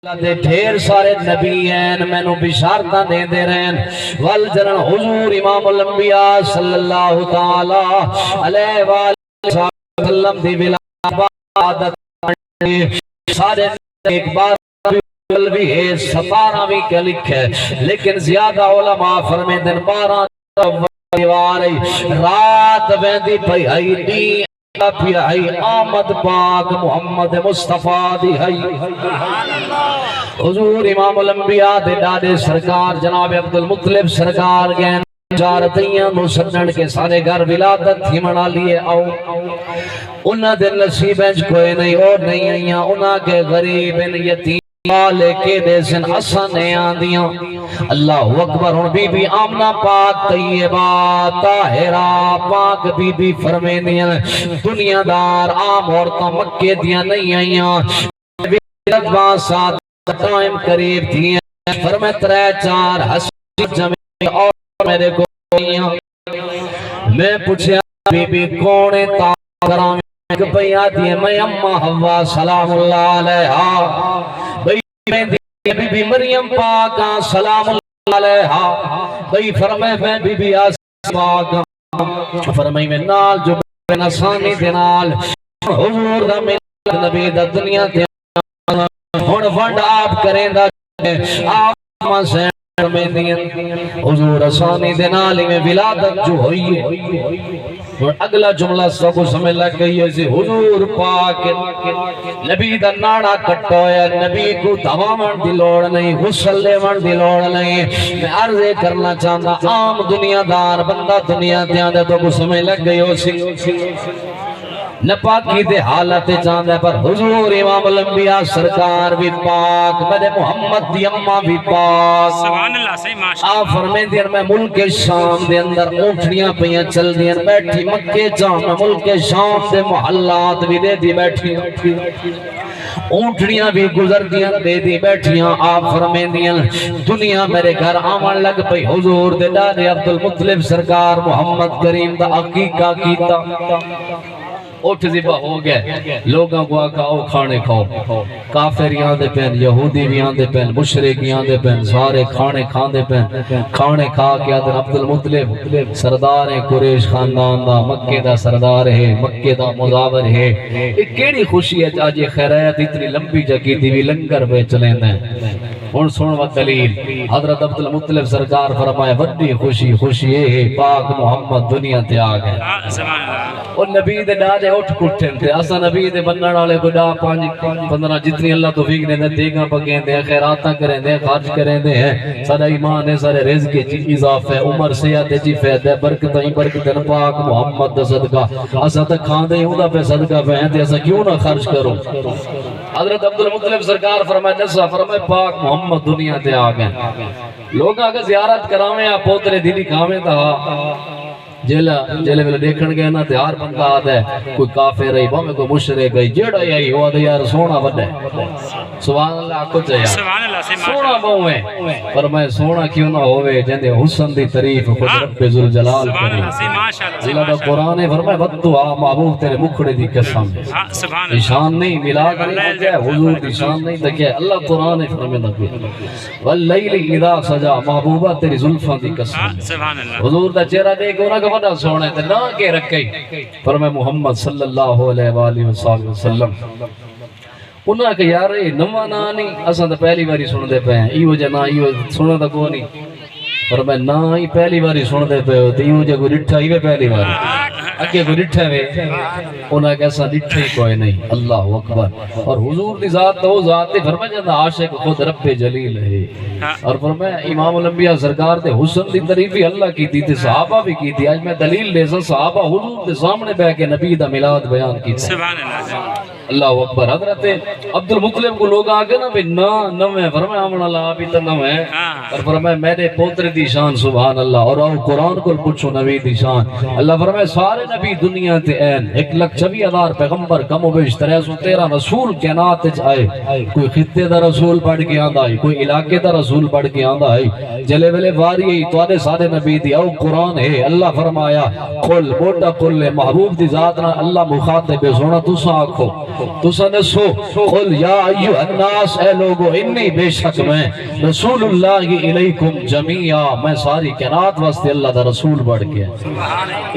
دے ڈھیر سارے نبی ہیں مینوں بشارتاں دے دے رہے ہیں ول جنن حضور امام الانبیاء صلی اللہ تعالی علیہ وآلہ وسلم دی ولادت سارے ایک بار بھی ہے 17 بھی کیا لکھے لیکن زیادہ علماء فرمیندے 12 رات ویندی پئی ہئی دی پی آمد پاک محمد مصطفیٰ دی ہے حضور امام الانبیاء دے ڈاڈے سرکار جناب عبدالمطلب سرکار گئن جارتیاں نو سنن کے سارے گھر ولادت تھی منا لیے آؤ انہاں دے نصیبیں کوئی نہیں اور نہیں آئیاں انہاں کے غریب یتیم لے کے دے سن حسنے آندیاں اللہ اکبر ہن بی بی آمنہ پاک طیبہ طاہرہ پاک بی بی فرمیندیاں دنیا دار عام عورتاں مکے دیاں نہیں آئیاں ویدوان ساتھ ٹائم قریب تھیں فرمے 3-4 حسن جمعی اور میرے کو میں پوچھے بی بی کونے تاکرام ایک بھئی آتی ہے میں اممہ حوا سلام اللہ علیہا بی بی مریم پاکا سلام اللہ علیہا بھئی فرمائے میں بی بی آسان پاکا فرمائے میں نال جو بین آسانی دینال حضور دا ملت نبی دا دنیا دینا ہون ونڈ آپ کریں دا آپ ماں سے حضور آسانی دینالی میں ولادت جو ہوئی ہے اور اگلا جملہ سب کو سمجھ لگ گئی ہے حضور پاک نبی دا ناڑا کٹویا نبی کو دھوامن دی لوڑ نہیں غسل لیون دی لوڑ نہیں میں عرضے کرنا چاہتا عام دنیا دار بندہ دنیا دیاں دے تو کو سمجھ لگ گئی ہو سی نپاکی دے حالت چاندے پر حضور امام الانبیاء سرکار بھی پاک میرے محمد دی اممہ بھی پاک سبحان اللہ صحیح ماشاءاللہ آپ فرمین دیر میں ملک شام دے اندر اونٹڑیاں پہیاں چل دیر بیٹھی مکے جام میں ملک شام دے محلات بھی دے دی بیٹھی اونٹڑیاں بھی گزر دیاں دے دی بیٹھیاں آپ فرمین دیر دنیا میرے گھر آمان لگ پئی حضور دے ڈارے عبدالمطلب سرکار محمد کریم دا عقیقہ کیتا اٹھ ذبح ہو گئے لوگاں کو آکا او کھانے کھاؤ کافر یہاں دے پہن یہودی بھی یہاں دے پہن مشرق یہاں دے پہن سارے کھانے کھان دے پہن کھانے کھا کے آدھر عبدالمطلب سردار قریش خاندان دا مکہ دا سردار ہے مکہ دا مزاور ہے ایک کیڑی خوشی ہے آج یہ خیرات اتنی لمبی جگہ دیوی لنگر پہ چلیں دیں ان سن و دلیل حضرت عبدالمطلب سرکار فرمائے بڑی خوشی ہے پاک محمد دنیا تے آ گئے اور نبی دے ڈاجے اٹھ کٹھیں تھے اسا نبی دے بننے والے کو ڈا 5-15 جتنی اللہ توفیق نے دیگاں پکیں دے خیراتاں کریں دے خرچ کریں دے سارا ایمان ہے سارے رزق کی اضافہ ہے عمر صحت جی فائدہ ہے برکتیں برکتیں پاک محمد دا صدقہ اسا تے کھان دے اوندا پہ صدقہ پہ ہیں تے اسا کیوں نہ خرچ کرو حضرت عبدالمطلب سرکار فرمائے نسا فرمائے پاک محمد دنیا تے آ گئے لوگ آگے زیارت کراویں آپ پوترے دیدی کھاویں تھا جیلے میں دیکھن گئے نا تیار بندہ آتا ہے کوئی کافر رہی باں میں کوئی مشرق گئی جیڑا یہی ہوا دے یار سونا بڑھے سبحان اللہ کچھ ہے یار سونا باں ہے پر میں سونا کیوں نہ ہوئے جندے حسن دی تعریف خود رب ذوالجلال کرے اللہ دا قرآن فرمائے بدو آ محبوب تیرے مکھڑے دی قسم نشان نہیں ملا کرے حضور دی شان نہیں تکے اللہ قرآن فرمائے نبی واللیل اذا سجا محبوبہ تیری زلفاں دی قسم حضور دا چہرہ دیکھو نا بڑا سونا ہے نہ کے رکھئی پر میں محمد صلی اللہ علیہ وآلہ وسلم انہاں کہ یار یہ نواں نا نہیں اساں تے پہلی باری سن دے پے ہیں ایو جنا ایو سننا تا کو نہیں پر میں نہ ہی پہلی باری سن دے پے ہو تے ایو جے کوئی ڈٹھا ہی پہلی باری اگے کوئی ڈٹھا وے انہاں کہ ایسا ڈٹھا ہی کوئی نہیں اللہ اکبر اور حضور دی ذات تو ذات تے فرمایا جاندا عاشق خود رب جلیل ہے اور فرمایا امام الانبیاء سرکار تے حسن دی تعریف ہی اللہ کی تھی تے صحابہ بھی کی تھی آج میں دلیل لے سا صحابہ حضور دے سامنے بیٹھ کے نبی دا میلاد بیان کی سبحان اللہ اکبر حضرت عبدالمطلب کو لوگ آگے نا بھی نہ میں فرمایا ہمنا اللہ بھی تو نہ ہے اور فرمایا میرے پوتر دی شان سبحان اللہ، اور آؤ قرآن کو پوچھو نبی دی شان۔ اللہ فرمایا سارے نبی دنیا تے این 1,24,000 پیغمبر کم و بیش 313 رسول کائنات وچ آئے، کوئی خطے دا رسول پڑھ کے آندا ہے، کوئی علاقے دا رسول پڑھ کے آندا ہے، جلے ویلے واری ہے تواڈے سارے نبی دی آؤ قرآن ہے۔ اللہ فرمایا قل موٹا قل محبوب دی ذات نہ اللہ مخاطب سونا تساں آکھو تساں دسو قل یا ایھا الناس اے لوگو انی بے شک میں رسول اللہ الیکم جمیعا، میں ساری کائنات واسطے اللہ دا رسول بڑھ کے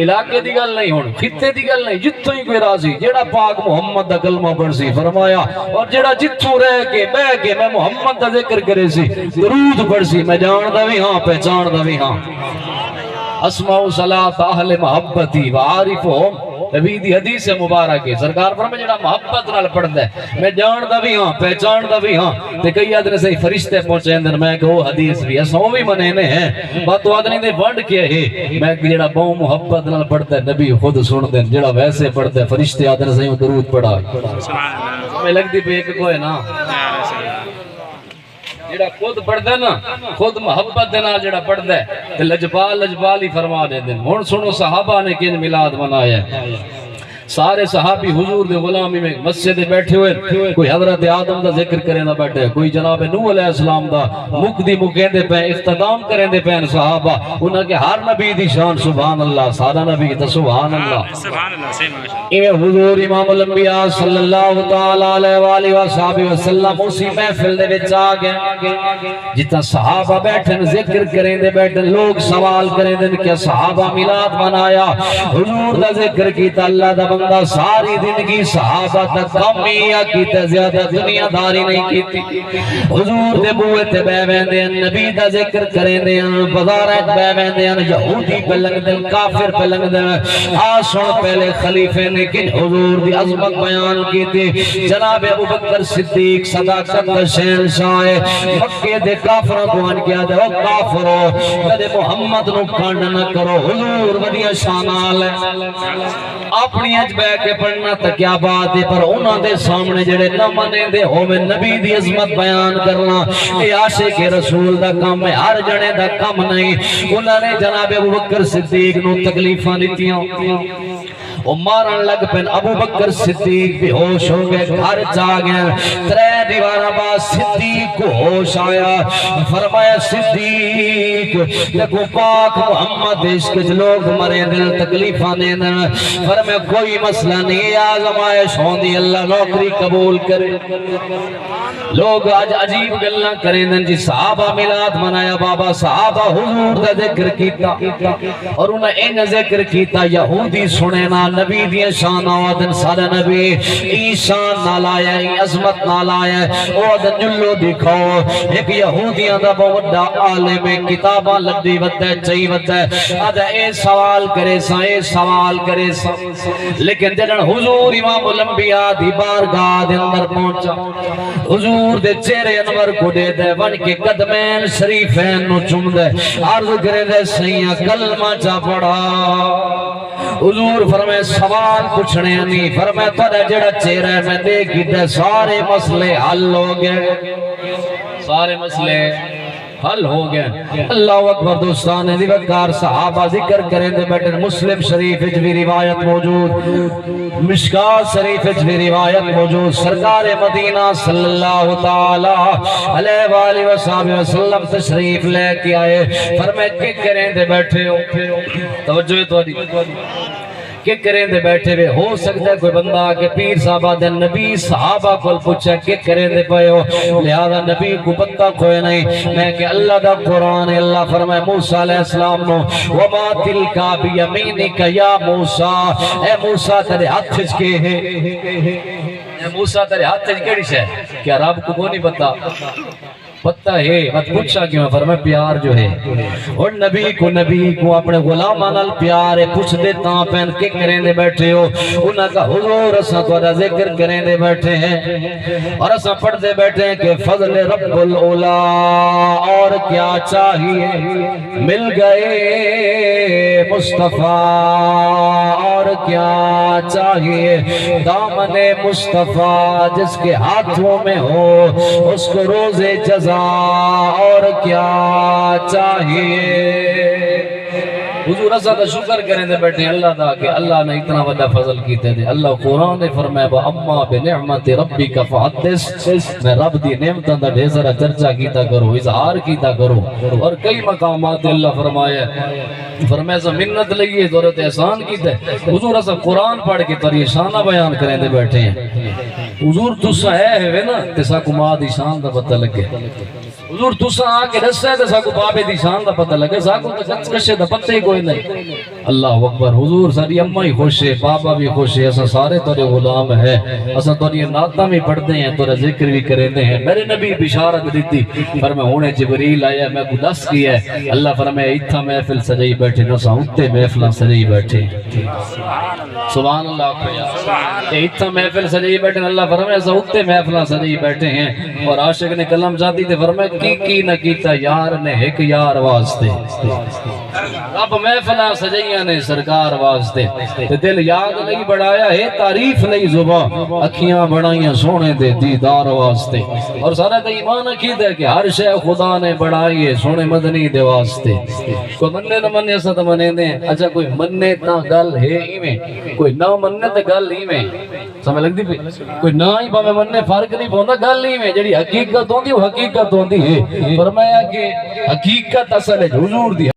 علاقے دی گل نہیں، ہن خطے دی گل نہیں، جتوں ہی کوئی راضی جیڑا پاک محمد دا کلمہ پڑھ سی فرمایا، اور جیڑا جتوں رہ کے بہ کے میں محمد دا ذکر کرے سی درود پڑھ سی میں جاندا وی ہاں پہچاندا وی ہاں۔ اسماء صلاۃ اہل محبتی وعارفہم، نبی دی حدیث مبارک ہے، سرکار فرمایا جڑا محبت نال پڑھدا ہے میں جاندا بھی ہاں پہچاندا بھی ہاں۔ تے کئی آدمی صحیح فرشتے پہنچے اندر میں کہ وہ حدیث بھی اساں وہ بھی منے ہیں بات آدمی نے ونڈ کے ہے، میں کہ جڑا بہو محبت نال پڑھدا ہے نبی خود سن دین، جڑا ویسے پڑھدا ہے فرشتے آدمی صحیح درود پڑھا سبحان اللہ، میں لگدی پہ ایک کوئی نا جڑا خود پڑھدا ہے نا خود محبت دے نال جڑا پڑھدا ہے تے لجپال ہی فرما دے دین۔ ہن سنو صحابہ نے کن میلاد منایا ہے، سارے صحابی حضور دے غلامی میں مسجد دے بیٹھے ہوئے، کوئی حضرت آدم دا ذکر کریں دا بیٹھے، کوئی جناب نوح علیہ السلام دا مقدی مکین دے پہ اختتام کریں دے پہ صحابہ، انہاں کے ہر نبی دی شان سبحان اللہ، سارا نبی تا سبحان اللہ سبحان اللہ۔ ایویں حضور امام الانبیاء صلی اللہ تعالی علیہ وآلہ وصحبہ وسلم اسی محفل دے وچ آ گئے جتنا صحابہ بیٹھن ذکر کریں دے بیٹھن، لوگ سوال کریں دے کہ صحابہ میلاد منایا، حضور دا ذکر کیتا، اللہ دا بندہ ساری زندگی صحابہ تک کم یا کیتے زیادہ دنیا داری نہیں کیتی، حضور دے بوئے تے بے ویندے ہیں، نبی دا ذکر کریں دے ہیں، بازارات بے ویندے ہیں، یہودی پہ لنگ دیں، کافر پہ لنگ دیں، آسن پہلے خلیفے نے کن حضور دی عظمت بیان کی تھی، جناب ابو بکر صدیق صداقت شہنشاہ مکے دے کافروں کو ان کیا دے، او کافرو کدے محمد نو کانڈ نہ کرو، حضور ودیا شانال ہے، اپنی اج بے کے پڑھنا تا کیا بات ہے، پر انہاں دے سامنے جڑے نہ منے دے ہوئے نبی دی عظمت بیان کرنا اے عاشق رسول دا کام ہے، ہر جنے دا کام نہیں۔ انہاں نے جناب ابو بکر صدیق نو تکلیفاں دتیاں، وہ مارن لگ پن، ابو بکر صدیق بھی ہوش ہو گئے، گھر جا گئے، 3 دیوارہ بعد صدیق کو ہوش آیا، فرمایا صدیق دیکھو پاک محمد عشق لوگ مرے دل تکلیفاں دے دل، فرمایا کوئی مسئلہ نہیں، آزمائش ہوندی اللہ نوکری قبول کرے۔ لوگ آج عجیب گلنا کریں دن جی صحابہ میلاد منایا، بابا صحابہ حضور دا ذکر کیتا، اور انہاں این ذکر کیتا یہودی سنے نا نبی دیا شان آدن سارا نبی ایشان نال آیا ای عظمت نال آیا آدن جلو دکھاؤ، ایک یہودیاں دا بہتا عالم کتاباں لبدی ودا ہے چاہی ودا ہے، آدھا اے سوال کرے سا اے سوال کرے سا، لیکن جنن حضور امام الانبیاء دی بارگاہ دے اندر پہنچا، حضور دے چہرے انور کو دے دے ون کے قدمین شریفین نو چم دے، عرض کرے دے سیاں کلمہ چا پڑھا، حضور فرمائے سوال پوچھنے نہیں، فرمائے تھوڑا جڑا چہرہ میں دیکھی دے سارے مسئلے حل ہو گئے، سارے مسئلے حل ہو گئے۔ اللہ اکبر دوستان دیوکار صحابہ ذکر کریں دے بیٹھے، مسلم شریف اچ بھی روایت موجود، مشکات شریف اچ بھی روایت موجود، سرکار مدینہ صلی اللہ تعالی علیہ وآلہ وسلم تشریف لے کے آئے، فرمائے کہ کریں دے بیٹھے ہو، توجہ تو دی کہ کریں دے بیٹھے ہوئے، ہو سکتا ہے کوئی بندہ کہ پیر صاحبہ دے نبی صحابہ کو پوچھا کہ کریں دے پائے ہو، لہذا نبی کو پتہ کوئی نہیں، میں کہ اللہ دا قرآن ہے، اللہ فرمائے موسیٰ علیہ السلام نو وَمَا تِلْكَ بِيَمِينِكَ يَا موسیٰ، اے موسیٰ تیرے ہاتھ چھج کے ہے، اے موسیٰ تیرے ہاتھ چھج کے ہے، کیا رب کو نہیں پتا؟ پتہ ہے، مت پوچھا کیوں؟ فرمائے پیار جو ہے، اور نبی کو اپنے غلامانہ پیار ہے، پوچھ دے تاں پہن کے کریں دے بیٹھے ہو، انہاں کا حضور اساں تو ذکر کریں دے بیٹھے ہیں، اور اساں پڑھ دے بیٹھے ہیں کہ فضل رب الاولا، اور کیا چاہیے مل گئے مصطفیٰ، اور کیا چاہیے دامن مصطفیٰ، جس کے ہاتھوں میں ہو اس کو روزے جزا رضا اور کیا چاہیے۔ حضور اسا دا شکر کریں دے بیٹھے اللہ دا کہ اللہ نے اتنا بڑا فضل کیتے دے۔ اللہ قرآن نے فرمایا وَأَمَّا بِنِعْمَةِ رَبِّكَ فَحَدِّثْ، میں رب دی نعمتاں دا ڈھیر سارا چرچا کیتا کرو، اظہار کیتا کرو۔ اور کئی مقامات اللہ فرمایا فرمایا منت لئیے دورت احسان کیتا ہے۔ حضور اسا قرآن پڑھ کے تری شانہ بیان کریں دے بیٹھے ہیں۔ حضور تسا ہے نا تسا کو ماں دی شان دا پتہ لگے، حضور تسا آکے دسا ہے تسا کو بابے دی شان دا پتہ لگے، ساکو کشے دا پتہ ہی کوئی نہیں۔ اللہ اکبر، حضور ساری اماں ہی خوش ہے، بابا بھی خوش ہے، اسا سارے تورے غلام ہے، اسا تورے نعتاں بھی پڑھتے ہیں، تورا ذکر بھی کرتے ہیں۔ میرے نبی بشارت دیتی فرمایا ہونے جبریل آیا میں کو دس کیا ہے، اللہ فرمایا اتھا محفل سجائی بیٹھے نہ ساؤتے محفلہ سجائی بیٹھے۔ سبحان اللہ کہیا اتھا محفل سجائی بیٹھے، اللہ فرمایا ساؤتے محفلہ سجائی بیٹھے ہیں۔ اور عاشق نے کلم جاتی تھے فرمایا کی نہ کیتا یار نے ایک یار واسطے، رب محفلہ سجائیاں نے سرکار واسطے، دل یاد نہیں بڑھایا ہے تعریف نہیں زباں، اکھیاں بڑھائیاں سونے دے دیدار واسطے۔ اور سارا دے ایمان عقید ہے کہ ہر شے خدا نے بڑھائی ہے سونے مدنی دے واسطے۔ کوئی مننے نہ مننے سا تو منے دیں، اچھا کوئی مننے تا گل ہے ہی میں، کوئی نہ مننے تا گل ہی میں، سمجھ لگ دی پہ کوئی نہ ہی پہ مننے فرق نہیں پہندا گل ہی میں، جڑی حقیقت ہوندی وہ حقیقت ہوندی ہے۔ فرمایا کہ حقیقت اصل ہے حضور دی